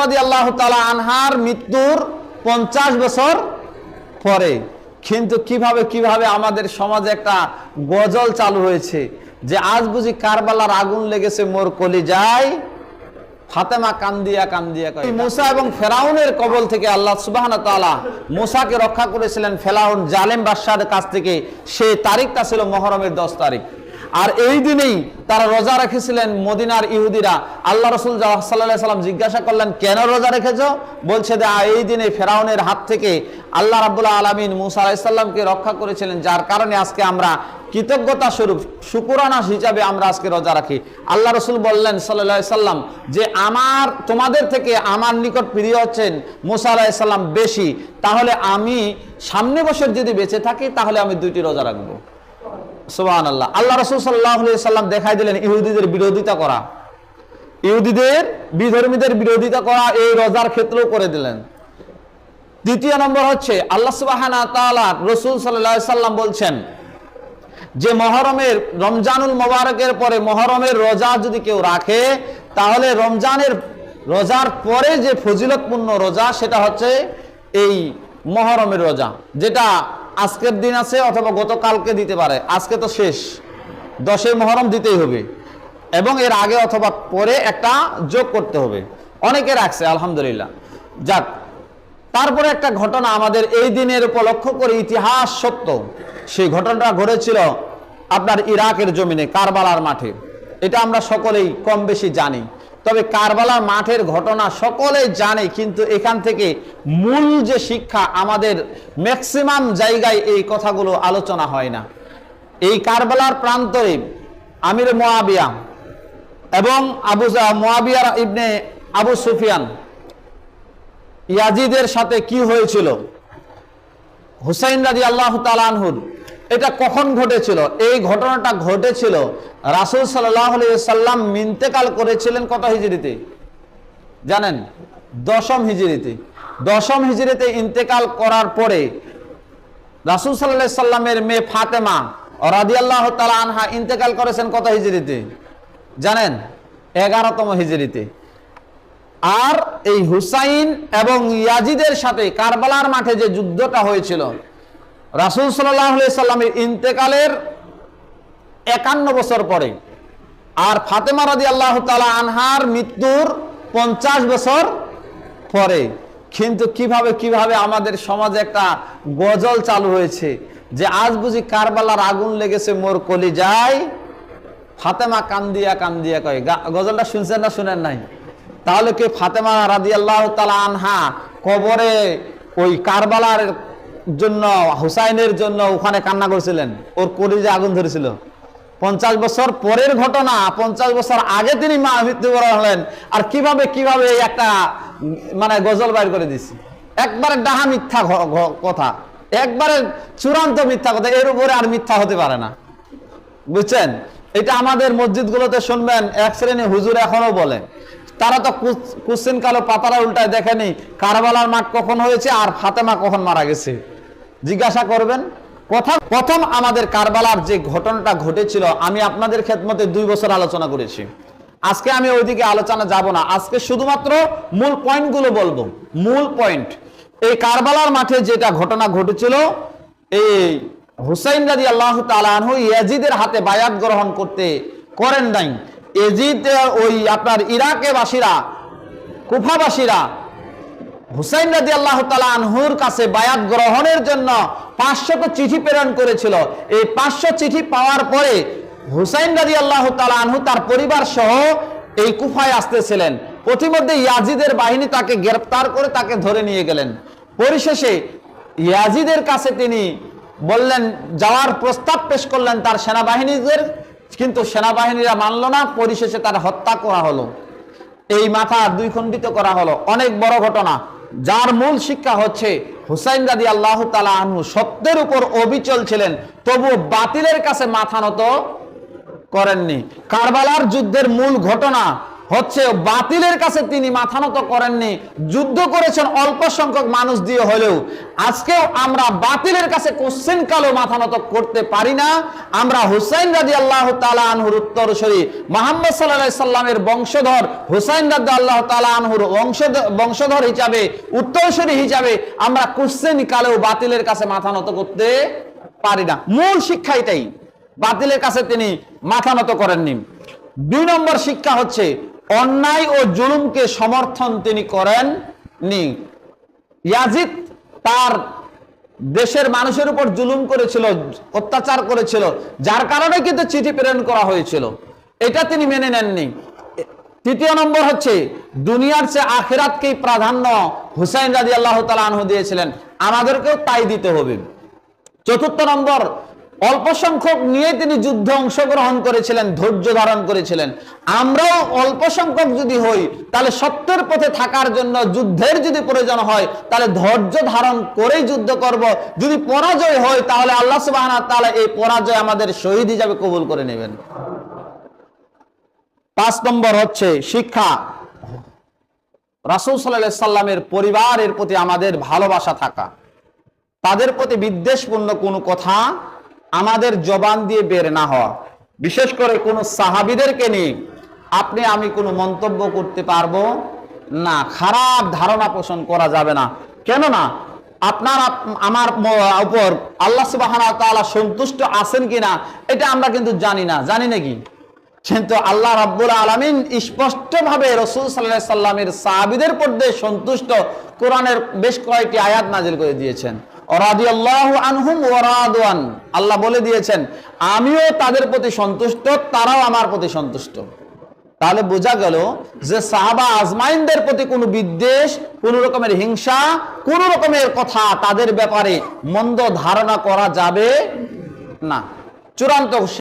রাদিয়াল্লাহু তাআলা আনহার মৃত্যুর 50 বছর পরে। কিন্তু কিভাবে কিভাবে আমাদের সমাজে একটা গজল চালু হয়েছে যে আজ বুঝি কারবালার আগুন লেগেছে মোর কলিজায়, ফাতেমা কান্দিয়া কান্দিয়া কয়। মুসা এবং ফেরাউনের কবল থেকে আল্লাহ সুবহানাহু ওয়া তাআলা মুসাকে রক্ষা করেছিলেন ফেরাউন জালেম বাদশার কাছ থেকে। সেই তারিখটা ছিল মুহররমের 10 তারিখ। আর এই দিনেই তারা রোজা রেখেছিলেন মদিনার ইহুদিরা। আল্লাহ রাসূল সাল্লাল্লাহু আলাইহি সাল্লাম জিজ্ঞাসা করলেন, কেন রোজা রেখেছো? বলছে যে এই দিনে ফেরাউনের হাত থেকে আল্লাহ রাব্বুল আলামিন মুসা আলাইহিস সালামকে রক্ষা করেছিলেন, যার কারণে আজকে আমরা কৃতজ্ঞতা স্বরূপ শুকরানা হিসাবে আমরা আজকে রোজা রাখি। আল্লাহ রাসূল বললেন সাল্লাল্লাহু আলাইহি সাল্লাম যে তোমাদের থেকে আমার নিকট প্রিয় হচ্ছেন মুসা আলাইহিস সালাম বেশি, তাহলে আমি সামনে বছর যদি বেঁচে থাকি তাহলে আমি 2টি রোজা রাখবো। সুবহানাল্লাহ। আল্লাহ রাসূল সাল্লাল্লাহু আলাইহি সাল্লাম দেখাই দিলেন ইহুদিদের বিরোধিতা করা, ইহুদিদের বিধর্মীদের বিরোধিতা করা এই রোজার ক্ষেত্রেও করে দিলেন। দ্বিতীয় নম্বর হচ্ছে আল্লাহ সুবহানাহু ওয়া তাআলা রাসূল সাল্লাল্লাহু আলাইহি সাল্লাম বলছেন যে মুহররমের রমজানুল মুবারকের পরে মুহররমের রোজা যদি কেউ রাখে তাহলে রমজানের রোজার পরে যে ফজিলতপূর্ণ রোজা সেটা হচ্ছে এই মুহররমের রোজা, যেটা আজকের দিন আছে অথবা গতকালকে দিতে পারে। আজকে তো শেষ, 10 মুহররম দিতেই হবে এবং এর আগে অথবা পরে একটা যোগ করতে হবে। অনেকে রাখছে আলহামদুলিল্লাহ। যাক, তারপরে একটা ঘটনা আমাদের এই দিনের উপলক্ষ করে ইতিহাস সত্য, সেই ঘটনাটা ঘটেছিল আপনার ইরাকের জমিনে কারবালার মাঠে। এটা আমরা সকলেই কম বেশি জানি, তবে কারবালার মাঠের ঘটনা সকলেই জানে, কিন্তু এখান থেকে মূল যে শিক্ষা আমাদের ম্যাক্সিমাম জায়গায় এই কথাগুলো আলোচনা হয় না। এই কারবালার প্রান্তরে আমির মুয়াবিয়া এবং মুয়াবিয়া ইবনে আবু সুফিয়ান ইয়াজিদের সাথে কি হয়েছিল, হুসাইন রাদিয়াল্লাহু তাআলা আনহুর, এটা কখন ঘটেছিল? এই ঘটনাটা ঘটেছিল রাসূল সাল্লাল্লাহু আলাইহি ওয়াসাল্লাম ইন্তেকাল করেছিলেন কত হিজরিতে জানেন? 10ম হিজরিতে। 10ম হিজরিতে ইন্তেকাল করার পরে রাসূল সাল্লাল্লাহু আলাইহি সাল্লামের মেয়ে ফাতেমা রাদিয়াল্লাহু তাআলা আনহা ইন্তেকাল করেছেন কত হিজরিতে জানেন? 11তম হিজরিতে। আর এই হুসাইন এবং ইয়াজিদের সাথে কারবালার মাঠে যে যুদ্ধটা হয়েছিল রাসূল সাল্লাল্লাহু আলাইহি সাল্লামের ইন্তেকালের 51 বছর পরে, আর ফাতেমা রাদিয়াল্লাহু তাআলা আনহার মৃত্যুর 50 বছর পরে। কিন্তু কিভাবে কিভাবে আমাদের সমাজে একটা গজল চালু হয়েছে যে আজ বুঝি কারবালার আগুন লেগেছে মোর কলিজায়, ফাতেমা কান্দিয়া কান্দিয়া কয়। গজলটা শুনছেন না শুনেন নাই? তাহলে কি ফাতেমা রাদিয়াল্লাহু তাআলা আনহা কবরে ওই কারবালার জন্য হুসাইনের জন্য ওখানে কান্না করেছিলেন? ওর কলিজায় আগুন ধরেছিল। 50 বছর পরের ঘটনা, 50 বছর আগে তিনি মৃত্যুবরণ হলেন। আর কিভাবে কিভাবে একটা মানে গজল বাইর করে দিছি, একবারে ডাহা মিথ্যা কথা, একবারে চূড়ান্ত মিথ্যা কথা, এর উপরে আর মিথ্যা হতে পারে না, বুঝছেন? এটা আমাদের মসজিদগুলোতে শুনবেন এক শ্রেণী হুজুর এখনো বলে, তারা তো কুসিন কালো পাতারা উল্টায় দেখেনি কারবালার মাঠ কখন হয়েছে আর ফাতেমা কখন মারা গেছে। জিজ্ঞাসা করবেন। প্রথম আমাদের কারবালার যে ঘটনাটা ঘটেছিল আমি আপনাদের খেদমতে 2 বছর আলোচনা করেছি। আজকে আমি ওইদিকে আলোচনা যাব না, আজকে শুধুমাত্র মূল পয়েন্টগুলো বলবো। মূল পয়েন্ট, এই কারবালার মাঠে যেটা ঘটনা ঘটেছিল, এই হুসাইন রাদিয়াল্লাহু তাআলা আনহু ইয়াজিদের হাতে বায়াত গ্রহণ করেন নাই। ইয়াজিদ ওই আপনার ইরাকে বাসীরা, কুফাবাসীরা হুসাইন রাদিয়াল্লাহু তাআলা আনহুর কাছে বায়াত গ্রহণের জন্য 500 চিঠি প্রেরণ করেছিল। এই 500 চিঠি পাওয়ার পরে হুসাইন রাদিয়াল্লাহু তাআলা আনহু তার পরিবার সহ এই কুফায় আসতেছিলেন। প্রতিমধ্যে ইয়াজিদের বাহিনী তাকে গ্রেফতার করে তাকে ধরে নিয়ে গেলেন। পরিশেষে ইয়াজিদের কাছে তিনি বললেন, যাওয়ার প্রস্তাব পেশ করলেন তার সেনাবাহিনীদের, কিন্তু সেনাবাহিনীরা মানল না। পরিশেষে তার হত্যা করা হলো, এই মাথা 2 খণ্ডিত করা হলো। অনেক বড় ঘটনা, যার মূল শিক্ষা হচ্ছে হুসাইন রাদিয়াল্লাহু তাআলা আনহু সত্যের উপর অবিচল ছিলেন, তবু বাতিলের কাছে মাথা নত করেননি। কারবালার যুদ্ধের মূল ঘটনা হচ্ছে বাতিলের কাছে তিনি মাথা নত করেননি, যুদ্ধ করেছেন অল্প সংখ্যক মানুষ দিয়ে হলেও। আজকেও আমরা বাতিলের কাছে কোশ্চেন কালেও মাথা নত করতে পারি না। আমরা হুসাইন রাদিয়াল্লাহু তাআলা আনহুর উত্তরসূরি, মুহাম্মদ সাল্লাল্লাহু আলাইহি সাল্লামের বংশধর হুসাইন রাদিয়াল্লাহু তাআলা আনহুর বংশধর হিসাবে, উত্তরসূরি হিসাবে আমরা কোশ্চেন কালেও বাতিলের কাছে মাথা নত করতে পারি না। মূল শিক্ষা এটাই, বাতিলের কাছে তিনি মাথা নত করেননি। 2 নম্বর শিক্ষা হচ্ছে অন্যায় ও জুলুমকে সমর্থন তিনি করেননি। ইয়াজিদ তার দেশের মানুষের উপর জুলুম করেছিল, অত্যাচার করেছিল, যার কারণে কিন্তু চিঠি প্রেরণ করা হয়েছিল, এটা তিনি মেনে নেননি। 3 নম্বর হচ্ছে দুনিয়ার চেয়ে আখিরাতকেই প্রাধান্য হুসাইন রাদিয়াল্লাহু তাআলা আনহু দিয়েছিলেন, আমাদেরকেও তাই দিতে হবে। 4 নম্বর, অল্প সংখ্যক নিয়ে তিনি যুদ্ধে অংশগ্রহণ করেছিলেন, ধৈর্য ধারণ করেছিলেন। আমরাও অল্প সংখ্যক যদি হই তাহলে সত্যের পথে থাকার জন্য যুদ্ধের যদি প্রয়োজন হয় তাহলে ধৈর্য ধারণ করেই যুদ্ধ করব। যদি পরাজয় হয় তাহলে আল্লাহ সুবহানাহু ওয়া তাআলা এই পরাজয় আমাদের শহীদ হিসাবে কবুল করে নেবেন। 5 নম্বর হচ্ছে শিক্ষা, রাসূল সাল্লাল্লাহু আলাইহি সাল্লামের পরিবারের প্রতি আমাদের ভালোবাসা থাকা, তাদের প্রতি বিদ্বেষপূর্ণ কোনো কথা আমাদের জবান দিয়ে বের না হওয়া। বিশেষ করে কোনো সাহাবীদেরকে নিয়ে আপনি আমি কোনো মন্তব্য করতে পারবো না, খারাপ ধারণা পোষণ করা যাবে না। কেননা আপনার আমার উপর আল্লাহ সুবহানাহু ওয়া তাআলা সন্তুষ্ট আছেন কিনা এটা আমরা কিন্তু জানি না, জানি নাকি? কিন্তু আল্লাহ রাব্বুল আলামিন স্পষ্টভাবে রাসূল সাল্লাল্লাহু আলাইহি সাল্লামের সাহাবীদের প্রতি সন্তুষ্ট কোরআনের বেশ কয়েকটি আয়াত নাজিল করে দিয়েছেন। রাদিয়াল্লাহু আনহুম ওয়া রাদু আন, আল্লাহ বলে দিয়েছেন আমিও তাদের প্রতি সন্তুষ্ট, তারাও আমার প্রতি সন্তুষ্ট। তাহলে বোঝা গেল যে সাহাবা আজমাইনদের প্রতি কোনো বিদ্বেষ, কোন রকমের হিংসা, কোন রকমের কথা তাদের ব্যাপারে মন্দ ধারণা করা যাবে না। চূড়ান্ত